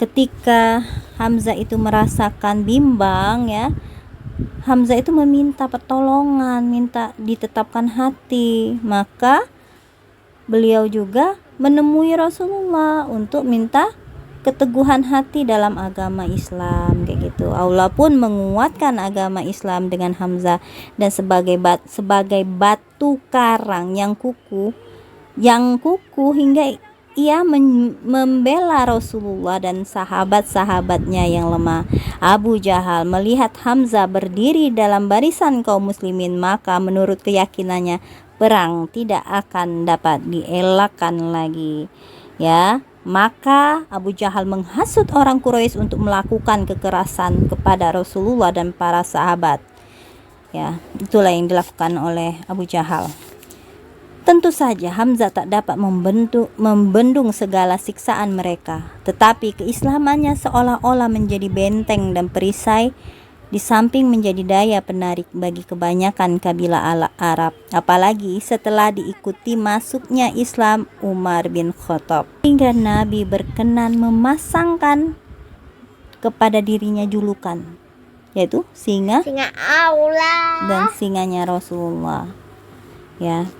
ketika Hamzah itu merasakan bimbang ya, Hamzah itu meminta pertolongan, minta ditetapkan hati. Maka beliau juga menemui Rasulullah untuk minta keteguhan hati dalam agama Islam kayak gitu. Allah pun menguatkan agama Islam dengan Hamzah, dan sebagai batu karang yang kukuh hingga ia membela Rasulullah dan sahabat-sahabatnya yang lemah. Abu Jahal melihat Hamzah berdiri dalam barisan kaum muslimin, maka menurut keyakinannya perang tidak akan dapat dielakkan lagi ya. Maka Abu Jahal menghasut orang Quraisy untuk melakukan kekerasan kepada Rasulullah dan para sahabat ya. Itulah yang dilakukan oleh Abu Jahal. Tentu saja Hamzah tak dapat membendung segala siksaan mereka, tetapi keislamannya seolah-olah menjadi benteng dan perisai, di samping menjadi daya penarik bagi kebanyakan kabilah Arab, apalagi setelah diikuti masuknya Islam Umar bin Khattab, hingga Nabi berkenan memasangkan kepada dirinya julukan, yaitu singa Allah dan singanya Rasulullah ya.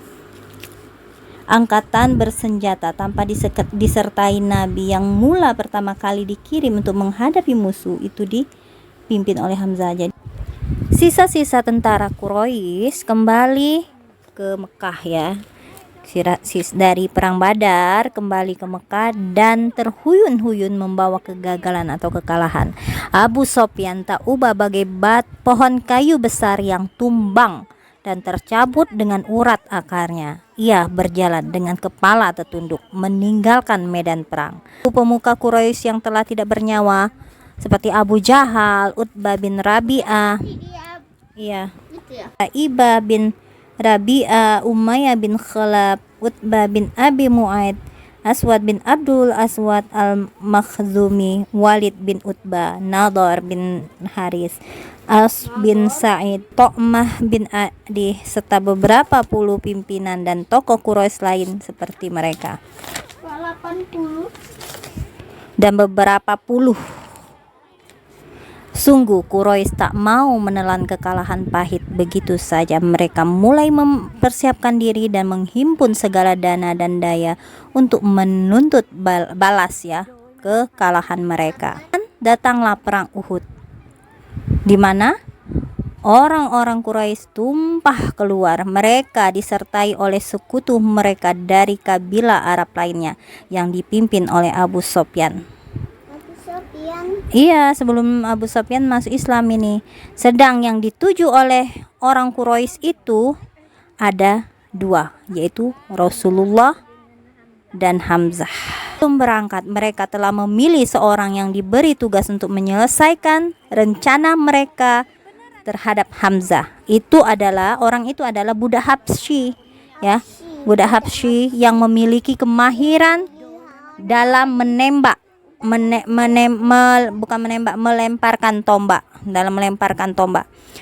Angkatan bersenjata tanpa disertai Nabi yang mula pertama kali dikirim untuk menghadapi musuh itu dipimpin oleh Hamzah. Jadi sisa-sisa tentara Quraisy kembali ke Mekah ya, dari perang Badar kembali ke Mekah dan terhuyun-huyun membawa kegagalan atau kekalahan. Abu Sofyan tak ubah bagai pohon kayu besar yang tumbang dan tercabut dengan urat akarnya. Ia berjalan dengan kepala tertunduk meninggalkan medan perang. Pemuka Quraisy yang telah tidak bernyawa seperti Abu Jahal, Utbah bin Rabi'ah, Ibah bin Rabi'ah, Umayyah bin Khalaf, Utbah bin Abi Mu'aid, Aswad bin Abdul Aswad al-Makhzumi, Walid bin Utbah, Nadar bin Haris, As bin Sa'id, To'mah bin Adi, serta beberapa puluh pimpinan dan tokoh Quraisy lain seperti mereka. 80 dan beberapa puluh. Sungguh Quraisy tak mau menelan kekalahan pahit begitu saja. Mereka mulai mempersiapkan diri dan menghimpun segala dana dan daya untuk menuntut balas ya kekalahan mereka. Dan datanglah perang Uhud, di mana orang-orang Quraisy tumpah keluar. Mereka disertai oleh sekutu mereka dari kabilah Arab lainnya yang dipimpin oleh Abu Sofyan. Iya, sebelum Abu Sofyan masuk Islam ini. Sedang yang dituju oleh orang Quraisy itu ada dua, yaitu Rasulullah dan Hamzah. Sebelum berangkat, mereka telah memilih seorang yang diberi tugas untuk menyelesaikan rencana mereka terhadap Hamzah. Orang itu adalah budak Habsyi ya. Budak Habsyi yang memiliki kemahiran dalam melemparkan tombak.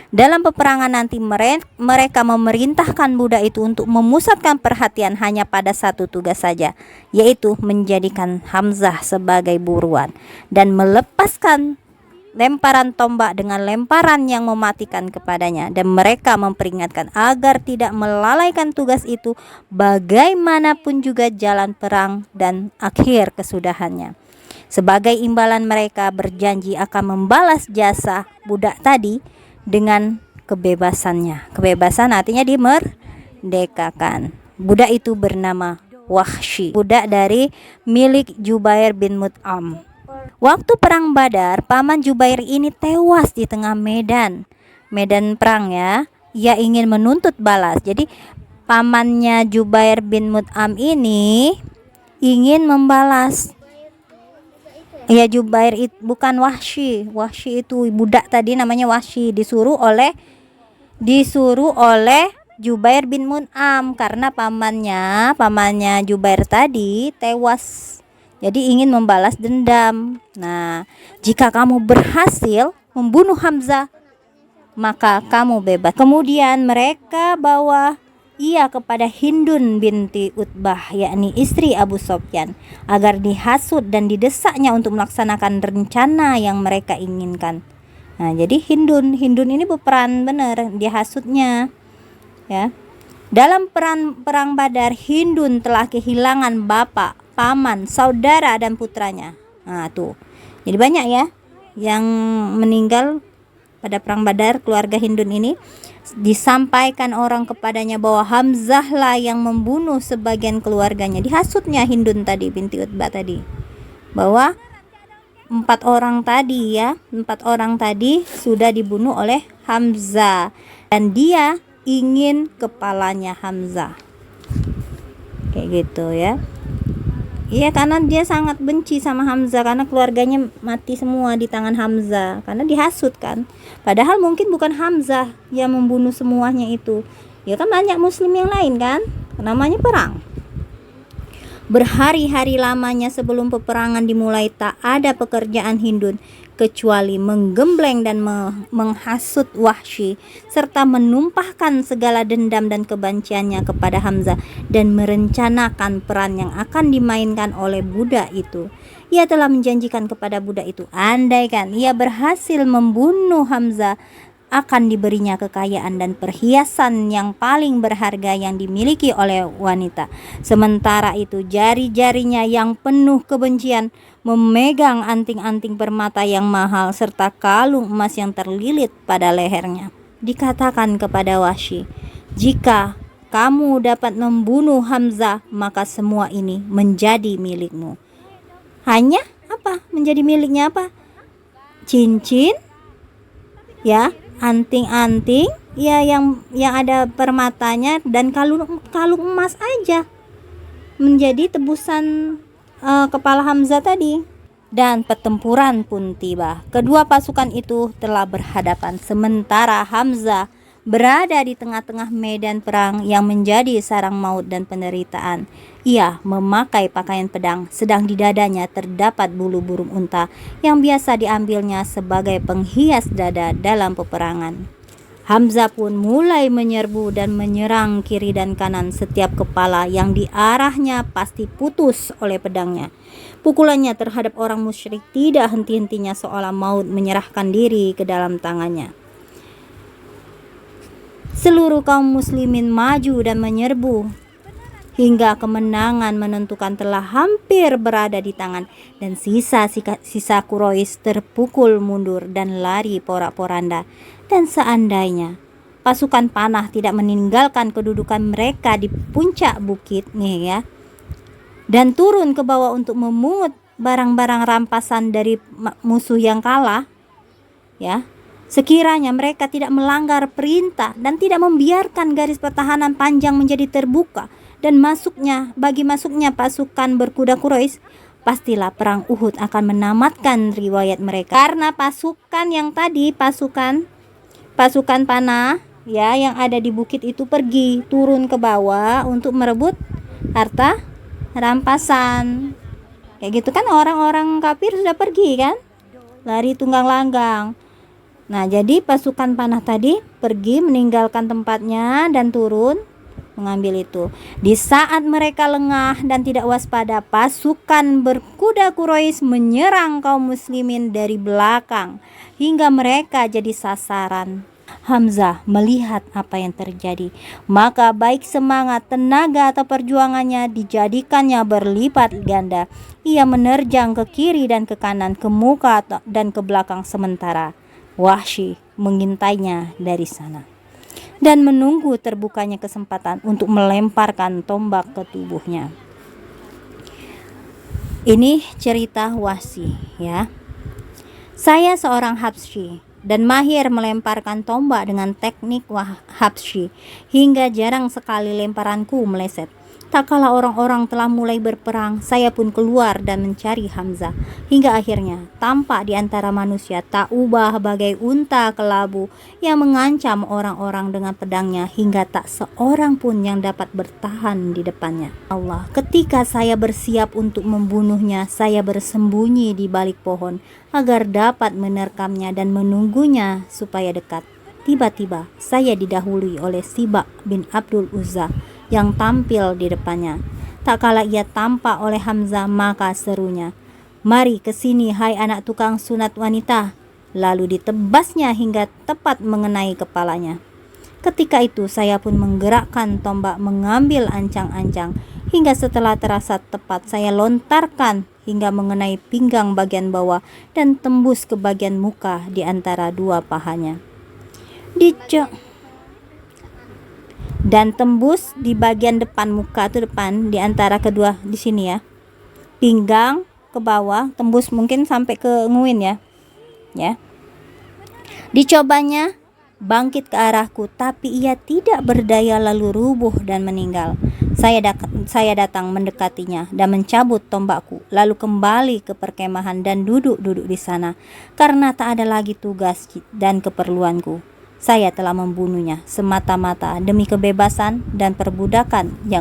Dalam peperangan nanti mereka memerintahkan budak itu untuk memusatkan perhatian hanya pada satu tugas saja, yaitu menjadikan Hamzah sebagai buruan dan melepaskan lemparan tombak dengan lemparan yang mematikan kepadanya. Dan mereka memperingatkan agar tidak melalaikan tugas itu bagaimanapun juga jalan perang dan akhir kesudahannya. Sebagai imbalan mereka berjanji akan membalas jasa budak tadi dengan kebebasannya. Kebebasan artinya dimerdekakan. Budak itu bernama Wahsy, budak dari milik Jubair bin Mut'am. Waktu perang Badar, paman Jubair ini tewas di tengah medan perang ya. Ia ingin menuntut balas. Jadi pamannya Jubair bin Mut'am ini ingin membalas. Ya, Jubair itu bukan Wahsy. Wahsy itu budak tadi namanya Wahsy, disuruh oleh Jubair bin Mut'am karena pamannya Jubair tadi tewas. Jadi ingin membalas dendam. Nah, jika kamu berhasil membunuh Hamzah, maka kamu bebas. Kemudian mereka bawa ia kepada Hindun binti Utbah, yakni istri Abu Sufyan, agar dihasut dan didesaknya untuk melaksanakan rencana yang mereka inginkan. Nah, jadi Hindun ini berperan benar, dihasutnya ya. Dalam perang Badar, Hindun telah kehilangan bapak, paman, saudara dan putranya. Nah, tuh. Jadi banyak ya yang meninggal pada perang Badar, keluarga Hindun ini. Disampaikan orang kepadanya bahwa Hamzah lah yang membunuh sebagian keluarganya. Dihasutnya Hindun tadi, binti Utbah tadi, bahwa 4 orang tadi sudah dibunuh oleh Hamzah, dan dia ingin kepalanya Hamzah. Kayak gitu ya. Iya, karena dia sangat benci sama Hamzah, karena keluarganya mati semua di tangan Hamzah, karena dihasut kan. Padahal mungkin bukan Hamzah yang membunuh semuanya itu. Ya kan banyak muslim yang lain kan. Namanya perang. Berhari-hari lamanya sebelum peperangan dimulai, tak ada pekerjaan Hindun kecuali menggembleng dan menghasut Wahsy, serta menumpahkan segala dendam dan kebenciannya kepada Hamzah, dan merencanakan peran yang akan dimainkan oleh budak itu. Ia telah menjanjikan kepada budak itu, andaikan ia berhasil membunuh Hamzah, akan diberinya kekayaan dan perhiasan yang paling berharga yang dimiliki oleh wanita. Sementara itu jari-jarinya yang penuh kebencian memegang anting-anting permata yang mahal serta kalung emas yang terlilit pada lehernya. Dikatakan kepada Wahsy, "Jika kamu dapat membunuh Hamzah, maka semua ini menjadi milikmu." Hanya apa? Menjadi miliknya apa? Cincin, ya, anting-anting ya yang ada permatanya, dan kalung emas aja menjadi tebusan kepala Hamzah tadi. Dan pertempuran pun tiba. Kedua pasukan itu telah berhadapan, sementara Hamzah berada di tengah-tengah medan perang yang menjadi sarang maut dan penderitaan. Ia memakai pakaian pedang, sedang di dadanya terdapat bulu burung unta yang biasa diambilnya sebagai penghias dada dalam peperangan. Hamzah pun mulai menyerbu dan menyerang kiri dan kanan. Setiap kepala yang diarahnya pasti putus oleh pedangnya. Pukulannya terhadap orang musyrik tidak henti-hentinya, seolah maut menyerahkan diri ke dalam tangannya. Seluruh kaum muslimin maju dan menyerbu hingga kemenangan menentukan telah hampir berada di tangan, dan sisa Quraisy terpukul mundur dan lari porak-poranda. Dan seandainya pasukan panah tidak meninggalkan kedudukan mereka di puncak bukit nih ya, dan turun ke bawah untuk memungut barang-barang rampasan dari musuh yang kalah ya, sekiranya mereka tidak melanggar perintah dan tidak membiarkan garis pertahanan panjang menjadi terbuka dan bagi masuknya pasukan berkuda Quraisy, pastilah perang Uhud akan menamatkan riwayat mereka. Karena pasukan yang tadi, pasukan panah ya yang ada di bukit itu pergi turun ke bawah untuk merebut harta rampasan. Kayak gitu kan, orang-orang kafir sudah pergi kan, lari tunggang langgang. Nah, jadi pasukan panah tadi pergi meninggalkan tempatnya dan turun mengambil itu. Di saat mereka lengah dan tidak waspada, pasukan berkuda Quraisy menyerang kaum muslimin dari belakang hingga mereka jadi sasaran. Hamzah melihat apa yang terjadi, maka baik semangat, tenaga atau perjuangannya dijadikannya berlipat ganda. Ia menerjang ke kiri dan ke kanan, ke muka dan ke belakang, sementara Wahsy mengintainya dari sana dan menunggu terbukanya kesempatan untuk melemparkan tombak ke tubuhnya. Ini cerita Wahsy ya. Saya seorang Habsyi dan mahir melemparkan tombak dengan teknik Habsyi, hingga jarang sekali lemparanku meleset. Tak kala orang-orang telah mulai berperang, saya pun keluar dan mencari Hamzah, hingga akhirnya tampak di antara manusia tak ubah bagai unta kelabu yang mengancam orang-orang dengan pedangnya, hingga tak seorang pun yang dapat bertahan di depannya. Allah, ketika saya bersiap untuk membunuhnya, saya bersembunyi di balik pohon agar dapat menerkamnya dan menunggunya supaya dekat. Tiba-tiba saya didahului oleh Sibak bin Abdul Uzza yang tampil di depannya. Tak kala ia tampak oleh Hamzah, maka serunya, "Mari ke sini, hai anak tukang sunat wanita." Lalu ditebasnya hingga tepat mengenai kepalanya. Ketika itu saya pun menggerakkan tombak mengambil ancang-ancang, hingga setelah terasa tepat saya lontarkan hingga mengenai pinggang bagian bawah dan tembus ke bagian muka di antara dua pahanya. Dan tembus di bagian depan muka, itu depan di antara kedua di sini ya. Pinggang ke bawah, tembus mungkin sampai ke nguin ya. Dicobanya bangkit ke arahku, tapi ia tidak berdaya lalu rubuh dan meninggal. Saya datang mendekatinya dan mencabut tombakku, lalu kembali ke perkemahan dan duduk di sana, karena tak ada lagi tugas dan keperluanku. Saya telah membunuhnya semata-mata demi kebebasan dan perbudakan yang